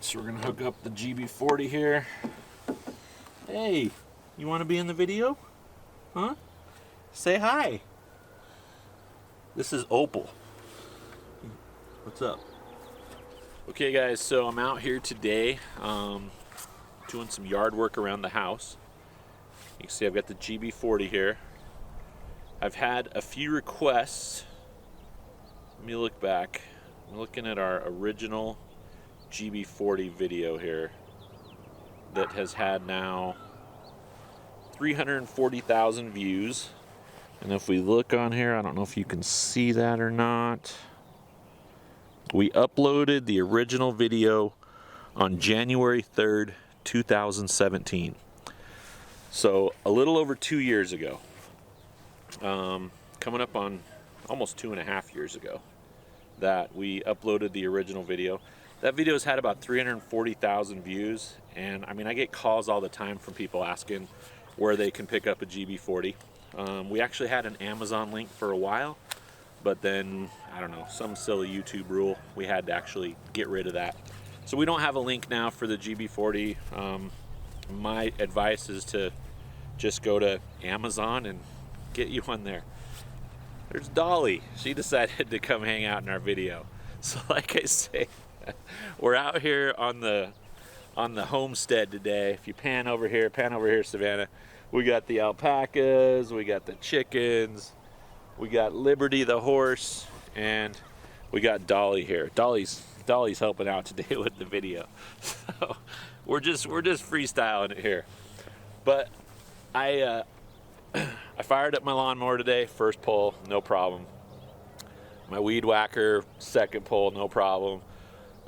Alright, so we're gonna hook up the GB40 here. Hey, you wanna be in the video? Huh? Say hi. This is Opal. What's up? Okay guys, so I'm out here today doing some yard work around the house. You can see I've got the GB40 here. I've had a few requests. Let me look back. I'm looking at our original GB40 video here that has had now 340,000 views. And if we look on here, I don't know if you can see that or not. We uploaded the original video on January 3rd, 2017. So a little over 2 years ago. Coming up on almost 2.5 years ago that we uploaded the original video. That video's had about 340,000 views, and I mean, I get calls all the time from people asking where they can pick up a GB40. We actually had an Amazon link for a while, but then, I don't know, some silly YouTube rule, we had to actually get rid of that. So we don't have a link now for the GB40. My advice is to just go to Amazon and get you one there. There's Dolly. She decided to come hang out in our video. So like I say, we're out here on the homestead today. If you pan over here, Savannah, we got the alpacas, we got the chickens, we got Liberty the horse, and we got Dolly here. Dolly's helping out today with the video. So we're just freestyling it here. But I fired up my lawnmower today, first pull, no problem. My weed whacker, second pull, no problem.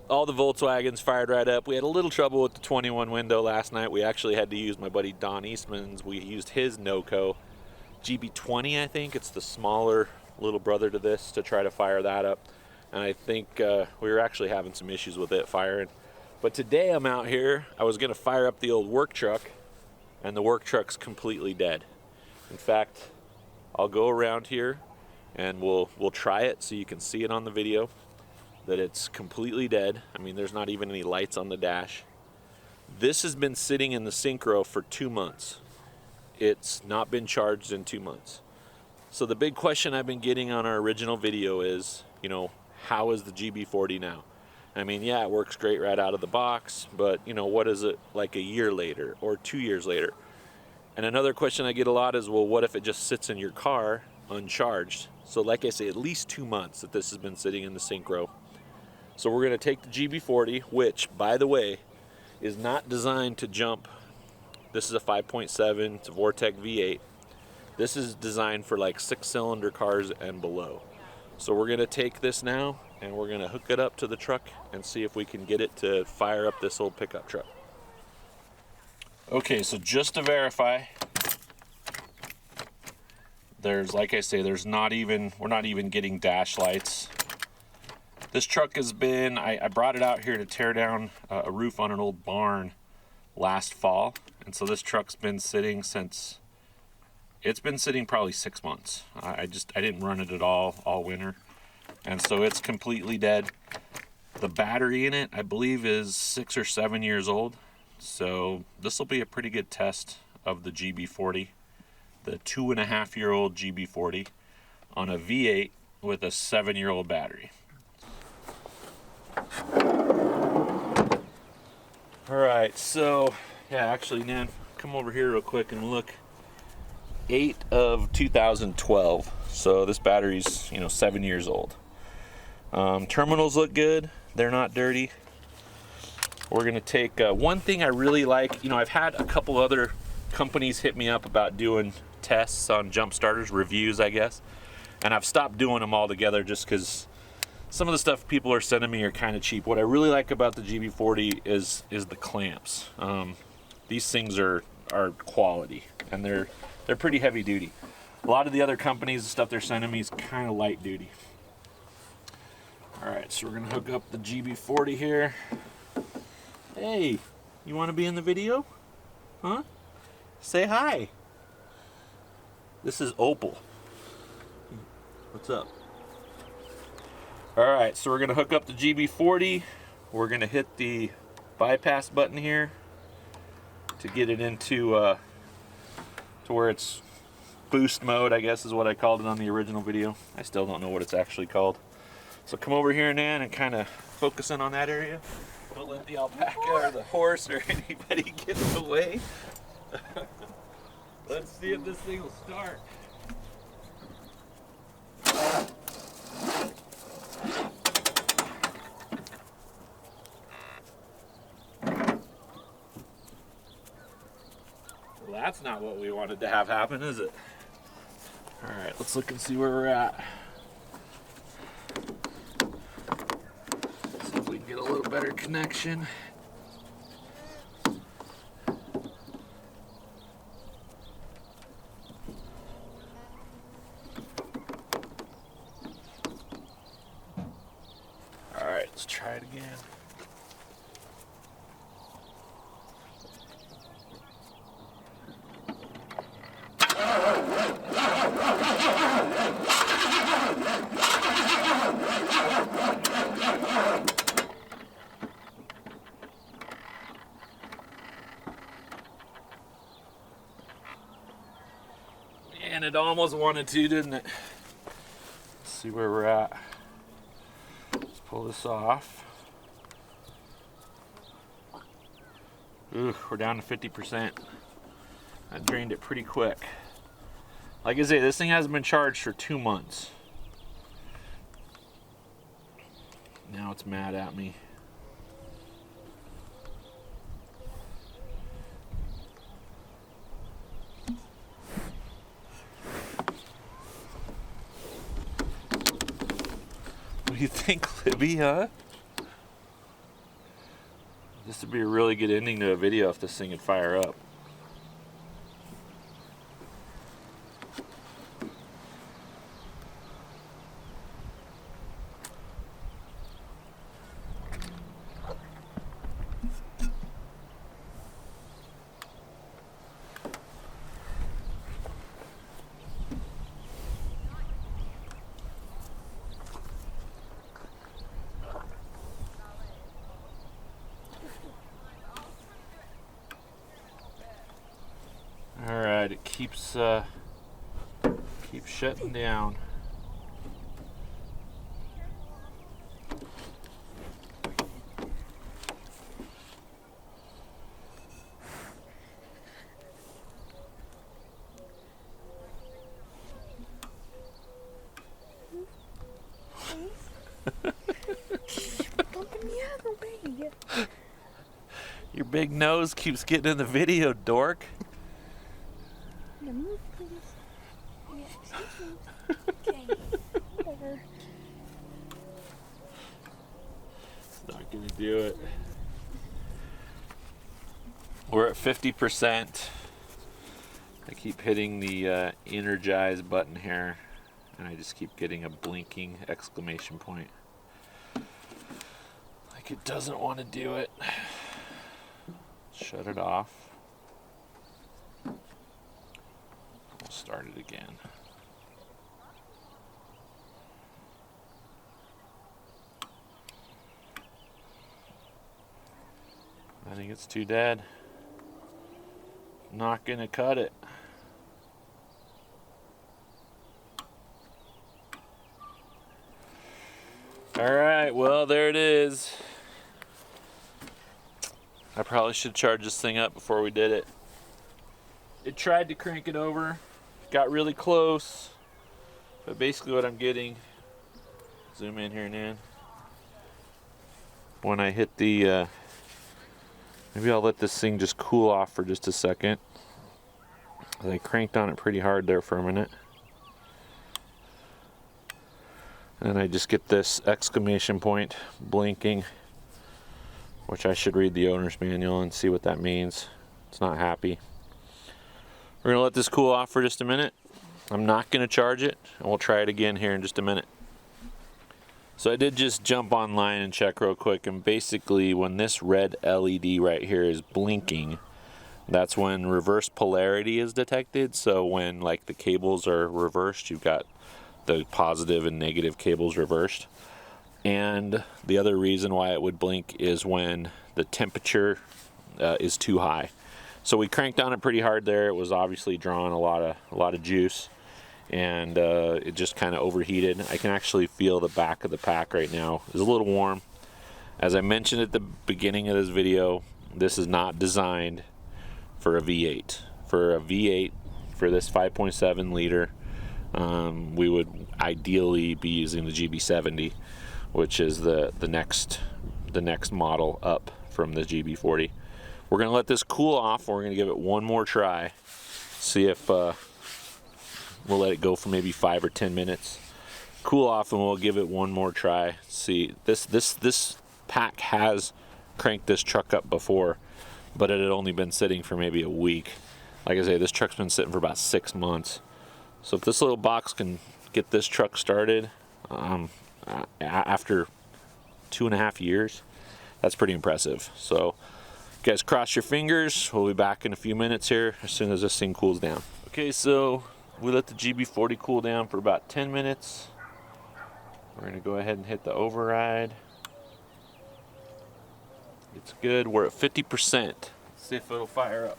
All the Volkswagens fired right up. We had a little trouble with the 21 window last night. We actually had to use my buddy Don Eastman's. We used his NOCO GB40, I think. It's the smaller little brother to this, to try to fire that up. And I think we were actually having some issues with it firing. But today I'm out here. I was gonna fire up the old work truck, and the work truck's completely dead. In fact, I'll go around here and we'll try it so you can see it on the video that it's completely dead. I mean, there's not even any lights on the dash. This has been sitting in the synchro for 2 months. It's not been charged in 2 months. So the big question I've been getting on our original video is, you know, how is the GB40 now? I mean, yeah, it works great right out of the box, but you know, what is it like a year later or 2 years later? And another question I get a lot is, well, what if it just sits in your car uncharged? So like I say, at least 2 months that this has been sitting in the synchro. So we're gonna take the GB40, which, by the way, is not designed to jump. This is a 5.7, it's a Vortec V8. This is designed for like 6-cylinder cars and below. So we're gonna take this now and we're gonna hook it up to the truck and see if we can get it to fire up this old pickup truck. Okay, so just to verify, there's, like I say, we're not even getting dash lights. This truck has been, I brought it out here to tear down a roof on an old barn last fall. And so this truck's been sitting since, it's been sitting probably 6 months. I didn't run it at all winter. And so it's completely dead. The battery in it, I believe, is 6 or 7 years old. So this will be a pretty good test of the GB40, the 2.5-year-old GB40 on a V8 with a 7-year-old battery. All right, so yeah, actually, Nan, come over here real quick and look. 8 of 2012. So this battery's, you know, 7 years old. Terminals look good. They're not dirty. We're gonna take one thing I really like. You know, I've had a couple other companies hit me up about doing tests on jump starters, reviews, I guess, and I've stopped doing them altogether just because some of the stuff people are sending me are kind of cheap. What I really like about the GB40 is the clamps. These things are quality, and they're pretty heavy duty. A lot of the other companies, the stuff they're sending me is kind of light duty. All right, so we're gonna hook up the GB40 here. Hey, you want to be in the video? Huh? Say hi. This is Opal. What's up? All right, so we're gonna hook up the GB40. We're gonna hit the bypass button here to get it into to where it's boost mode, I guess is what I called it on the original video. I still don't know what it's actually called. So come over here, Nan, and kind of focus in on that area. Don't let the alpaca or the horse or anybody get in the way. Let's see if this thing will start. Well, that's not what we wanted to have happen, is it? All right, let's look and see where we're at. See if we can get a little better connection. All right, let's try it again. And it almost wanted to, didn't it? Let's see where we're at. Let's pull this off. Ooh, we're down to 50%. I drained it pretty quick. Like I say, this thing hasn't been charged for 2 months. Now it's mad at me. What do you think, Libby, huh? This would be a really good ending to a video if this thing would fire up. Alright, it keeps shutting down. Your big nose keeps getting in the video, dork. Move, please. Yeah, okay, whatever. It's not gonna do it. We're at 50%. I keep hitting the energize button here, and I just keep getting a blinking exclamation point. Like it doesn't want to do it. Shut it off. We'll start it again. I think it's too dead. Not gonna cut it. Alright, well there it is. I probably should charge this thing up before we did it. It tried to crank it over, got really close, but basically what I'm getting, zoom in here, Nan. When I hit the, maybe I'll let this thing just cool off for just a second. I cranked on it pretty hard there for a minute. And I just get this exclamation point blinking, which I should read the owner's manual and see what that means. It's not happy. We're gonna let this cool off for just a minute. I'm not gonna charge it, and we'll try it again here in just a minute. So I did just jump online and check real quick, and basically when this red LED right here is blinking, that's when reverse polarity is detected. So when like the cables are reversed, you've got the positive and negative cables reversed. And the other reason why it would blink is when the temperature is too high. So we cranked on it pretty hard there. It was obviously drawing a lot of juice, and it just kind of overheated. I can actually feel the back of the pack right now. It's a little warm. As I mentioned at the beginning of this video, this is not designed for a V8. For a V8, for this 5.7 liter, we would ideally be using the GB70, which is the next model up from the GB40. We're gonna let this cool off. We're gonna give it one more try. See if we'll let it go for maybe 5 or 10 minutes. Cool off, and we'll give it one more try. See, this pack has cranked this truck up before, but it had only been sitting for maybe a week. Like I say, this truck's been sitting for about 6 months. So if this little box can get this truck started after 2.5 years, that's pretty impressive. So you guys cross your fingers. We'll be back in a few minutes here as soon as this thing cools down. Okay, so we let the GB40 cool down for about 10 minutes. We're gonna go ahead and hit the override. It's good. We're at 50%. Let's see if it'll fire up.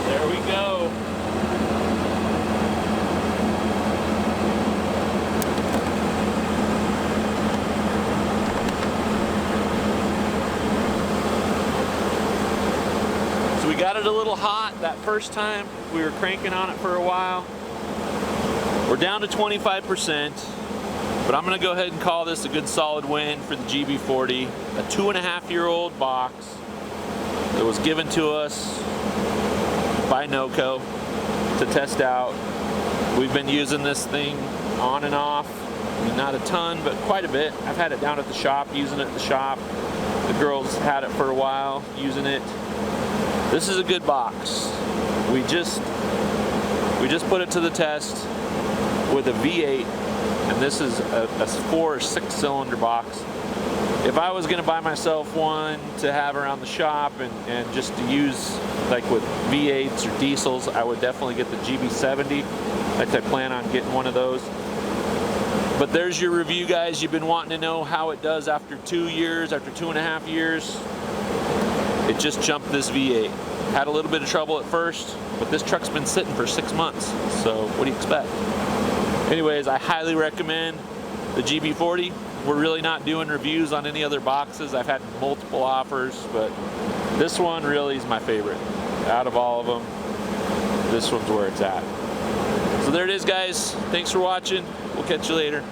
There we go. So we got it a little hot that first time. We were cranking on it for a while. We're down to 25%, but I'm gonna go ahead and call this a good solid win for the GB40, a 2.5-year-old box that was given to us by NOCO to test out. We've been using this thing on and off, not a ton, but quite a bit. I've had it down at the shop, using it at the shop. The girls had it for a while, using it. This is a good box. We just put it to the test with a V8, and this is a 4 or 6 cylinder box. If I was going to buy myself one to have around the shop and just to use like with V8s or diesels, I would definitely get the GB70. I plan on getting one of those. But there's your review, guys. You've been wanting to know how it does after 2 years, after 2.5 years. It just jumped this V8. Had a little bit of trouble at first, but this truck's been sitting for 6 months. So what do you expect? Anyways, I highly recommend the GB40. We're really not doing reviews on any other boxes. I've had multiple offers, but this one really is my favorite. Out of all of them, this one's where it's at. So there it is, guys. Thanks for watching. We'll catch you later.